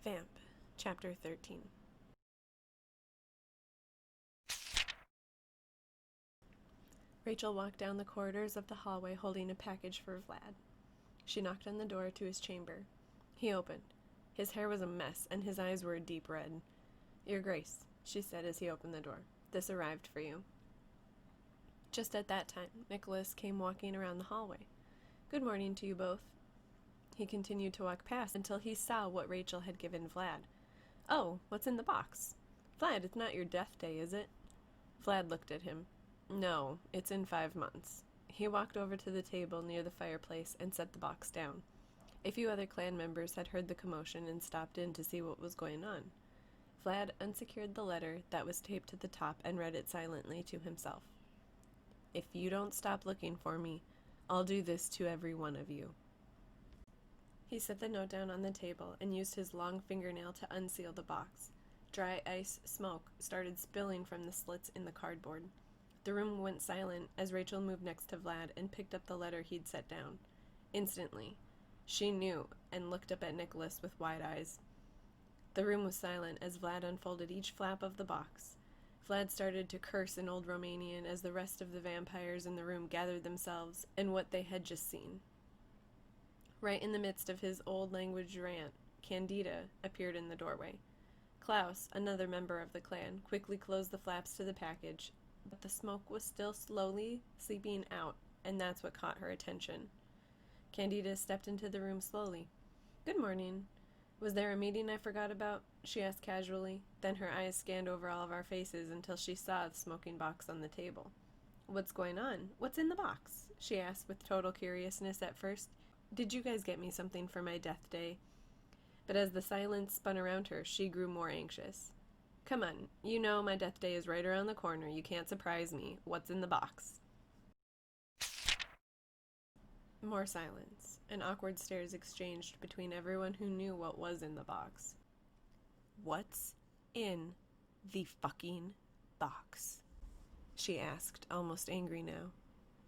VAMP, Chapter 13. Rachel walked down the corridors of the hallway holding a package for Vlad. She knocked on the door to his chamber. He opened. His hair was a mess, and his eyes were a deep red. "Your Grace," she said as he opened the door. "This arrived for you." Just at that time, Nicholas came walking around the hallway. "Good morning to you both." He continued to walk past until he saw what Rachel had given Vlad. "Oh, what's in the box?" "Vlad, it's not your death day, is it?" Vlad looked at him. "No, it's in 5 months." He walked over to the table near the fireplace and set the box down. A few other clan members had heard the commotion and stopped in to see what was going on. Vlad unsecured the letter that was taped to the top and read it silently to himself. "If you don't stop looking for me, I'll do this to every one of you." He set the note down on the table and used his long fingernail to unseal the box. Dry ice smoke started spilling from the slits in the cardboard. The room went silent as Rachel moved next to Vlad and picked up the letter he'd set down. Instantly, she knew and looked up at Nicholas with wide eyes. The room was silent as Vlad unfolded each flap of the box. Vlad started to curse in Old Romanian as the rest of the vampires in the room gathered themselves in what they had just seen. Right in the midst of his old language rant, Candida appeared in the doorway. Klaus, another member of the clan, quickly closed the flaps to the package, but the smoke was still slowly seeping out, and that's what caught her attention. Candida stepped into the room slowly. "Good morning. Was there a meeting I forgot about?" she asked casually. Then her eyes scanned over all of our faces until she saw the smoking box on the table. "What's going on? What's in the box?" she asked with total curiousness at first. "Did you guys get me something for my death day?" But as the silence spun around her, she grew more anxious. "Come on, you know my death day is right around the corner. You can't surprise me. What's in the box?" More silence, and awkward stares exchanged between everyone who knew what was in the box. "What's in the fucking box?" she asked, almost angry now.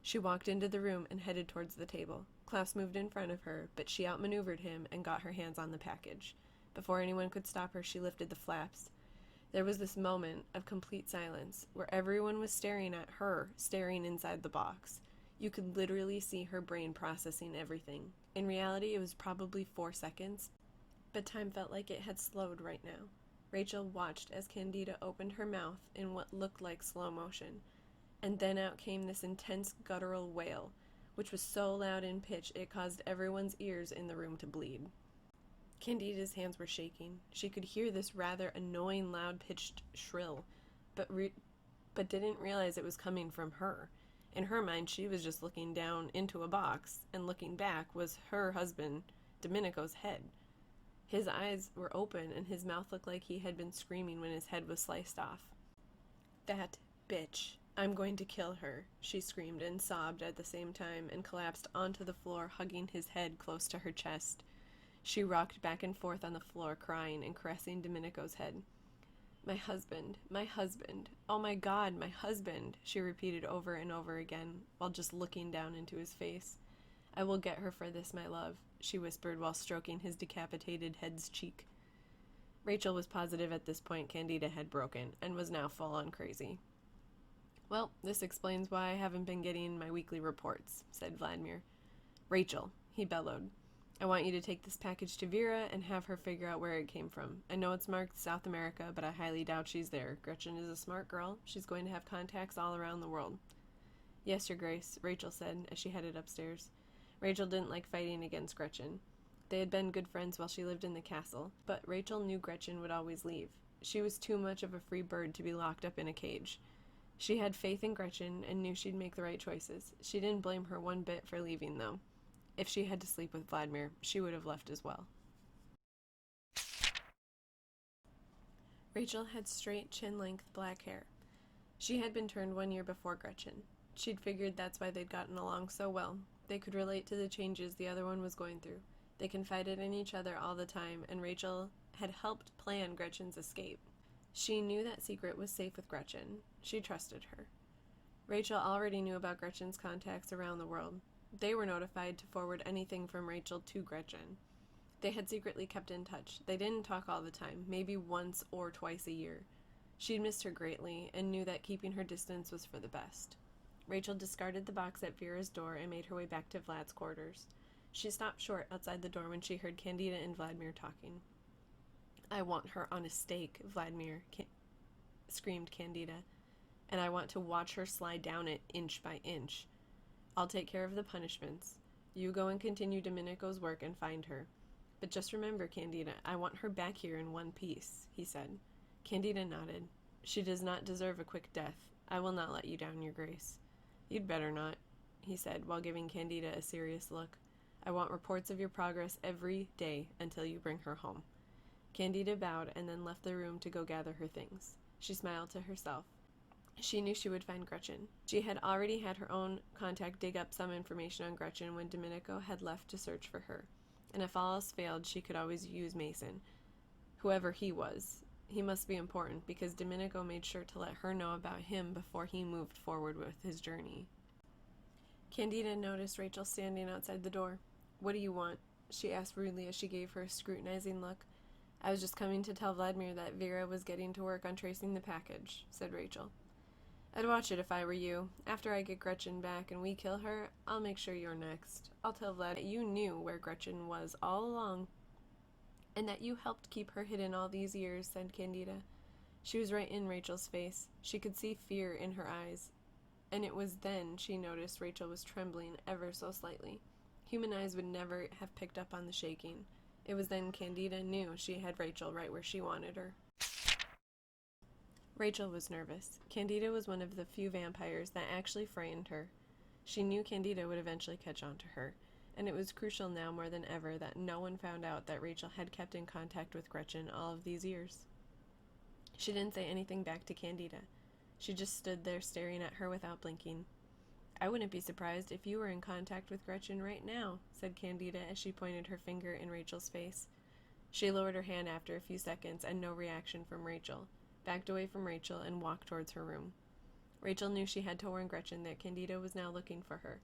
She walked into the room and headed towards the table. Klaus moved in front of her, but she outmaneuvered him and got her hands on the package. Before anyone could stop her, she lifted the flaps. There was this moment of complete silence, where everyone was staring at her, staring inside the box. You could literally see her brain processing everything. In reality, it was probably 4 seconds, but time felt like it had slowed right now. Rachel watched as Candida opened her mouth in what looked like slow motion, and then out came this intense guttural wail, which was so loud in pitch it caused everyone's ears in the room to bleed. Candida's hands were shaking. She could hear this rather annoying loud-pitched shrill, but didn't realize it was coming from her. In her mind, she was just looking down into a box, and looking back was her husband, Domenico's head. His eyes were open, and his mouth looked like he had been screaming when his head was sliced off. "That bitch. I'm going to kill her," she screamed and sobbed at the same time and collapsed onto the floor, hugging his head close to her chest. She rocked back and forth on the floor, crying and caressing Domenico's head. My husband, oh my God, my husband," she repeated over and over again, while just looking down into his face. "I will get her for this, my love," she whispered while stroking his decapitated head's cheek. Rachel was positive at this point Candida had broken, and was now full-on crazy. "Well, this explains why I haven't been getting my weekly reports," said Vladimir. "Rachel," he bellowed, "I want you to take this package to Vera and have her figure out where it came from. I know it's marked South America, but I highly doubt she's there. Gretchen is a smart girl. She's going to have contacts all around the world." "Yes, Your Grace," Rachel said as she headed upstairs. Rachel didn't like fighting against Gretchen. They had been good friends while she lived in the castle, but Rachel knew Gretchen would always leave. She was too much of a free bird to be locked up in a cage. She had faith in Gretchen and knew she'd make the right choices. She didn't blame her one bit for leaving, though. If she had to sleep with Vladimir, she would have left as well. Rachel had straight, chin-length black hair. She had been turned 1 year before Gretchen. She'd figured that's why they'd gotten along so well. They could relate to the changes the other one was going through. They confided in each other all the time, and Rachel had helped plan Gretchen's escape. She knew that secret was safe with Gretchen. She trusted her. Rachel already knew about Gretchen's contacts around the world. They were notified to forward anything from Rachel to Gretchen. They had secretly kept in touch. They didn't talk all the time, maybe once or twice a year. She'd missed her greatly and knew that keeping her distance was for the best. Rachel discarded the box at Vera's door and made her way back to Vlad's quarters. She stopped short outside the door when she heard Candida and Vladimir talking. "I want her on a stake," screamed Candida, "and I want to watch her slide down it inch by inch. I'll take care of the punishments. You go and continue Domenico's work and find her. But just remember, Candida, I want her back here in one piece," he said. Candida nodded. "She does not deserve a quick death. I will not let you down, Your Grace." "You'd better not," he said, while giving Candida a serious look. "I want reports of your progress every day until you bring her home." Candida bowed and then left the room to go gather her things. She smiled to herself. She knew she would find Gretchen. She had already had her own contact dig up some information on Gretchen when Domenico had left to search for her. And if all else failed, she could always use Mason. Whoever he was. He must be important, because Domenico made sure to let her know about him before he moved forward with his journey. Candida noticed Rachel standing outside the door. "What do you want?" she asked rudely as she gave her a scrutinizing look. "I was just coming to tell Vladimir that Vera was getting to work on tracing the package," said Rachel. "I'd watch it if I were you. After I get Gretchen back and we kill her, I'll make sure you're next. I'll tell Vlad that you knew where Gretchen was all along, and that you helped keep her hidden all these years," said Candida. She was right in Rachel's face. She could see fear in her eyes, and it was then she noticed Rachel was trembling ever so slightly. Human eyes would never have picked up on the shaking. It was then Candida knew she had Rachel right where she wanted her. Rachel was nervous. Candida was one of the few vampires that actually frightened her. She knew Candida would eventually catch on to her, and it was crucial now more than ever that no one found out that Rachel had kept in contact with Gretchen all of these years. She didn't say anything back to Candida. She just stood there staring at her without blinking. "I wouldn't be surprised if you were in contact with Gretchen right now," said Candida as she pointed her finger in Rachel's face. She lowered her hand after a few seconds, and no reaction from Rachel, backed away from Rachel and walked towards her room. Rachel knew she had to warn Gretchen that Candida was now looking for her.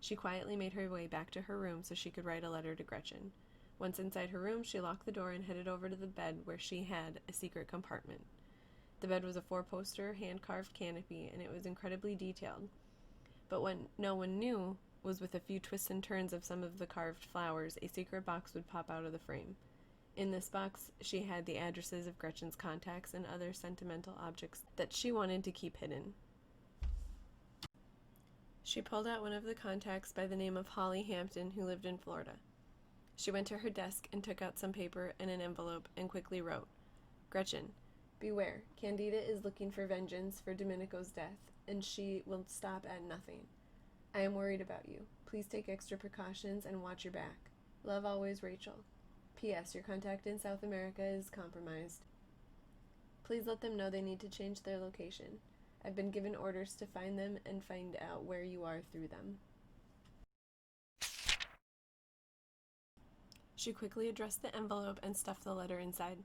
She quietly made her way back to her room so she could write a letter to Gretchen. Once inside her room, she locked the door and headed over to the bed where she had a secret compartment. The bed was a 4-poster, hand-carved canopy, and it was incredibly detailed. But what no one knew was with a few twists and turns of some of the carved flowers, a secret box would pop out of the frame. In this box, she had the addresses of Gretchen's contacts and other sentimental objects that she wanted to keep hidden. She pulled out one of the contacts by the name of Holly Hampton, who lived in Florida. She went to her desk and took out some paper and an envelope and quickly wrote, "Gretchen, beware. Candida is looking for vengeance for Domenico's death, and she will stop at nothing. I am worried about you. Please take extra precautions and watch your back. Love always, Rachel. P.S. Your contact in South America is compromised. Please let them know they need to change their location. I've been given orders to find them and find out where you are through them." She quickly addressed the envelope and stuffed the letter inside.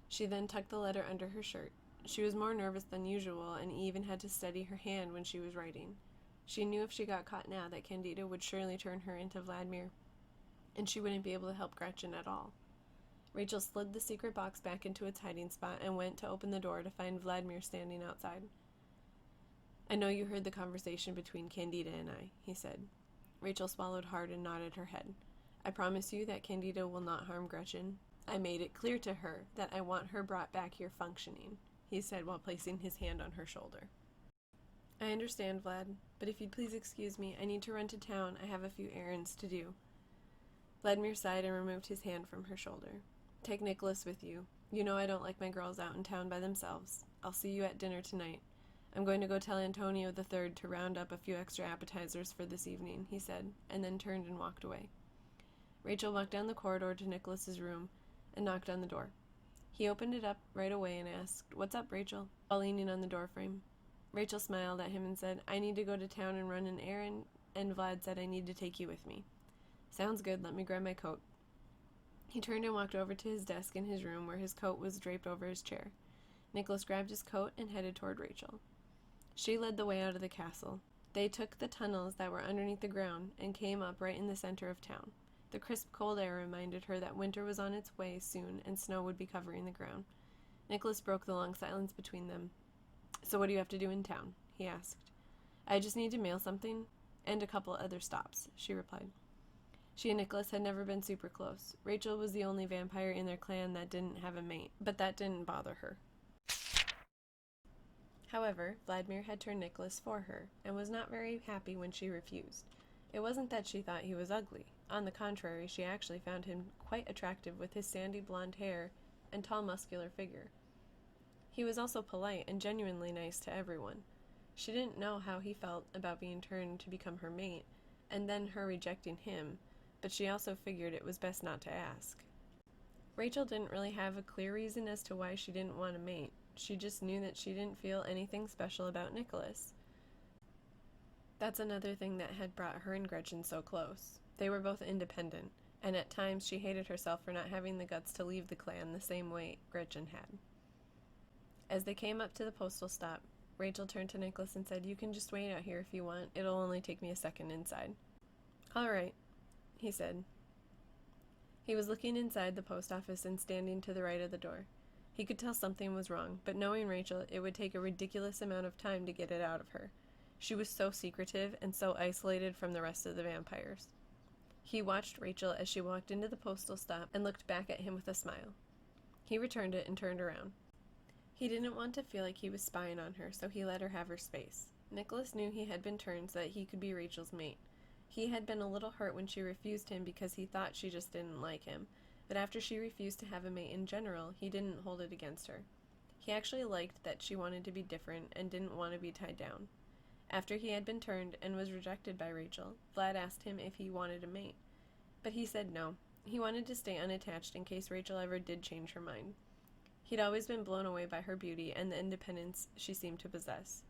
She then tucked the letter under her shirt. She was more nervous than usual and even had to steady her hand when she was writing. She knew if she got caught now that Candida would surely turn her into Vladimir, and she wouldn't be able to help Gretchen at all. Rachel slid the secret box back into its hiding spot and went to open the door to find Vladimir standing outside. "I know you heard the conversation between Candida and I," he said. Rachel swallowed hard and nodded her head. "I promise you that Candida will not harm Gretchen. I made it clear to her that I want her brought back here functioning," he said while placing his hand on her shoulder. "I understand, Vlad, but if you'd please excuse me, I need to run to town. I have a few errands to do." Vladimir sighed and removed his hand from her shoulder. "Take Nicholas with you. You know I don't like my girls out in town by themselves. I'll see you at dinner tonight. I'm going to go tell Antonio III to round up a few extra appetizers for this evening," he said, and then turned and walked away. Rachel walked down the corridor to Nicholas's room and knocked on the door. He opened it up right away and asked, "What's up, Rachel?" while leaning on the doorframe. Rachel smiled at him and said, "I need to go to town and run an errand, and Vlad said I need to take you with me." "Sounds good. Let me grab my coat." He turned and walked over to his desk in his room where his coat was draped over his chair. Nicholas grabbed his coat and headed toward Rachel. She led the way out of the castle. They took the tunnels that were underneath the ground and came up right in the center of town. The crisp cold air reminded her that winter was on its way soon and snow would be covering the ground. Nicholas broke the long silence between them. "So what do you have to do in town?" he asked. "I just need to mail something and a couple other stops," she replied. She and Nicholas had never been super close. Rachel was the only vampire in their clan that didn't have a mate, but that didn't bother her. However, Vladimir had turned Nicholas for her, and was not very happy when she refused. It wasn't that she thought he was ugly. On the contrary, she actually found him quite attractive with his sandy blonde hair and tall muscular figure. He was also polite and genuinely nice to everyone. She didn't know how he felt about being turned to become her mate, and then her rejecting him, but she also figured it was best not to ask. Rachel didn't really have a clear reason as to why she didn't want a mate. She just knew that she didn't feel anything special about Nicholas. That's another thing that had brought her and Gretchen so close. They were both independent, and at times she hated herself for not having the guts to leave the clan the same way Gretchen had. As they came up to the postal stop, Rachel turned to Nicholas and said, "You can just wait out here if you want. It'll only take me a second inside." "All right," he said. He was looking inside the post office and standing to the right of the door. He could tell something was wrong, but knowing Rachel, it would take a ridiculous amount of time to get it out of her. She was so secretive and so isolated from the rest of the vampires. He watched Rachel as she walked into the postal stop and looked back at him with a smile. He returned it and turned around. He didn't want to feel like he was spying on her, so he let her have her space. Nicholas knew he had been turned so that he could be Rachel's mate. He had been a little hurt when she refused him because he thought she just didn't like him, but after she refused to have a mate in general, he didn't hold it against her. He actually liked that she wanted to be different and didn't want to be tied down. After he had been turned and was rejected by Rachel, Vlad asked him if he wanted a mate, but he said no. He wanted to stay unattached in case Rachel ever did change her mind. He'd always been blown away by her beauty and the independence she seemed to possess.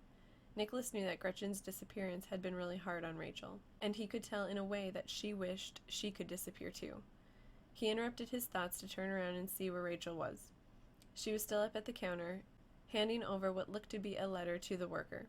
Nicholas knew that Gretchen's disappearance had been really hard on Rachel, and he could tell in a way that she wished she could disappear too. He interrupted his thoughts to turn around and see where Rachel was. She was still up at the counter, handing over what looked to be a letter to the worker.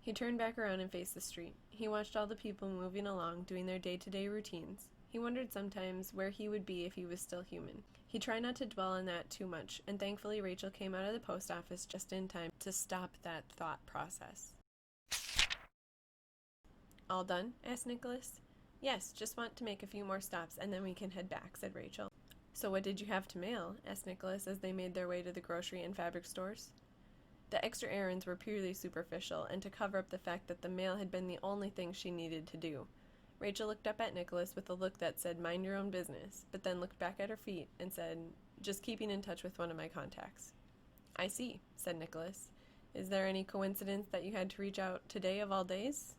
He turned back around and faced the street. He watched all the people moving along, doing their day-to-day routines. He wondered sometimes where he would be if he was still human. He tried not to dwell on that too much, and thankfully Rachel came out of the post office just in time to stop that thought process. "All done?" asked Nicholas. "Yes, just want to make a few more stops, and then we can head back," said Rachel. "So what did you have to mail?" asked Nicholas as they made their way to the grocery and fabric stores. The extra errands were purely superficial, and to cover up the fact that the mail had been the only thing she needed to do. Rachel looked up at Nicholas with a look that said, "Mind your own business," but then looked back at her feet and said, "Just keeping in touch with one of my contacts." "I see," said Nicholas. "Is there any coincidence that you had to reach out today of all days?"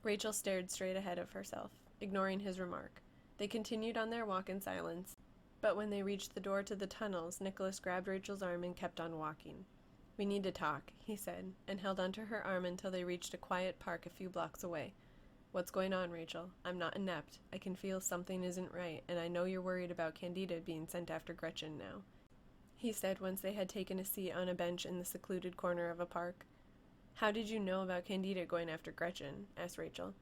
Rachel stared straight ahead of herself, ignoring his remark. They continued on their walk in silence, but when they reached the door to the tunnels, Nicholas grabbed Rachel's arm and kept on walking. "We need to talk," he said, and held onto her arm until they reached a quiet park a few blocks away. "What's going on, Rachel? I'm not inept. I can feel something isn't right, and I know you're worried about Candida being sent after Gretchen now," he said once they had taken a seat on a bench in the secluded corner of a park. "How did you know about Candida going after Gretchen?" asked Rachel.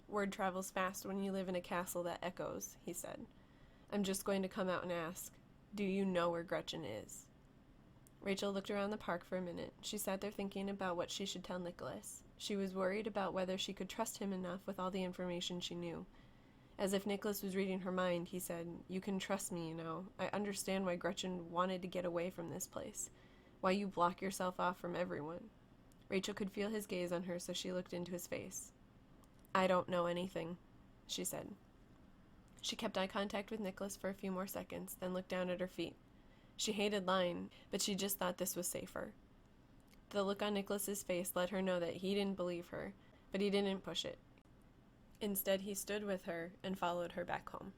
"Word travels fast when you live in a castle that echoes," he said. "I'm just going to come out and ask, do you know where Gretchen is?" Rachel looked around the park for a minute. She sat there thinking about what she should tell Nicholas. She was worried about whether she could trust him enough with all the information she knew. As if Nicholas was reading her mind, he said, "You can trust me, you know. I understand why Gretchen wanted to get away from this place. Why you block yourself off from everyone." Rachel could feel his gaze on her, so she looked into his face. "I don't know anything," she said. She kept eye contact with Nicholas for a few more seconds, then looked down at her feet. She hated lying, but she just thought this was safer. The look on Nicholas's face let her know that he didn't believe her, but he didn't push it. Instead, he stood with her and followed her back home.